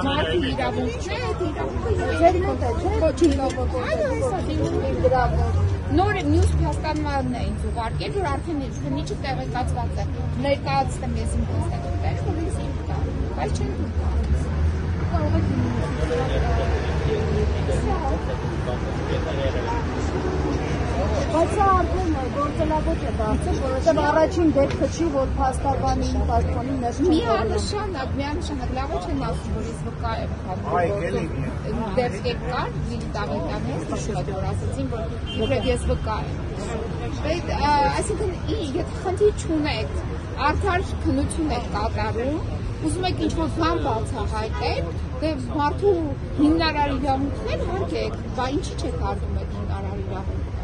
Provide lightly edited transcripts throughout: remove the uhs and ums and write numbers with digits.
մարդու իրավունքները, ձեր մոտ է, չէ՞։ Նոր մյուս փաստանմանը ինձ ուղարկել, որ արդեն քննիչը տեղեկացված է, ներկայացնում ես իմ փաստաթղթերը, որ ինձ իմ կա, բայց չեն կա։ Կարող եք Բայց սա արդեն գործելագոտ է դարձել, որովհետև առաջին դեպքը չի, որ փաստաբանի պաշտպանի ներս միանշանակ, լավ է չեն ասում, որ ես վկա եմ դեպք կար, Դավիթյանի հետ հիշում եք, որ ասացին, որ իբրև ես վկա եմ։ Այսինքն, եթե խնդիր չունեք, արդար քննություն եք կատարում, ուզում եք ինչ-որ բան բացահայտել, դե մարդու հիմնարար իրավունքներ հարգեք, բա ինչի չեք հարգում եք հիմնարար իրավունքները։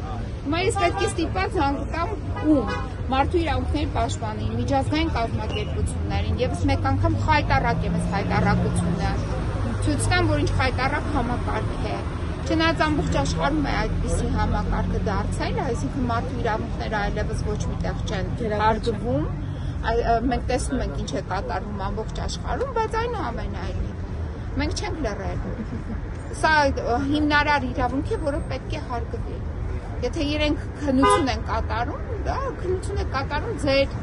Հիմա ես պետք է ստիպված հանգ տամ ում մարդու իրավունքների պաշտպանին, միջազգային կազմակերպություններին, եւս մեկ անգամ խայտառակ եմ այս խայտառակությունը, ցույց տամ, որ ինչ խայտառակ համակարգ է։ Չնայած ամբողջ աշխարհում է այդպիսի համակարգը դարձել, այսինքն մարդու իրավունքները այլևս ոչ միտեղ չեն հարգվում, մենք տեսնում ենք ինչ է կատարվում ամբողջ աշխարհում, բայց այնուամենայնիվ մենք չենք լռել։ Սա հիմնարար իրավունք է, որը պետք է հարգվի։ Եթե իրենք քննություն են կատարում, դա քննություն է կատարում ձեր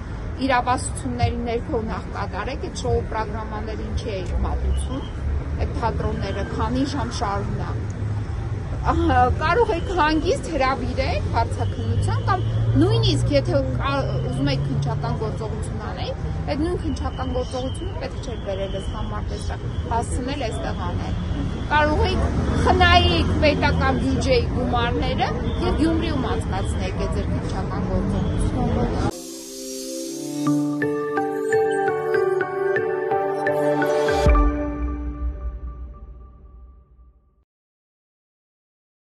իրավասությունների ներքո նախ կատարեք, այդ շոու պրոգրամաները ինչի է մատուցում, այդ թատրոնները քանի ժամ շարունակ։ Կարող եք հանգիստ հրավիրել հարցաքննության կամ նույնիսկ եթե ուզում եք քննչական գործողություն անեք, այդ նույն քննչական գործողությունը պետք չէ բերել այս համարտեսակ, հասցնել այստեղ անել։ Կարող եք խնայեք պետական բյուջեի գումարները եւ Գյումրիում անցկացնեք այդ ձեր քննչական գործողությունը։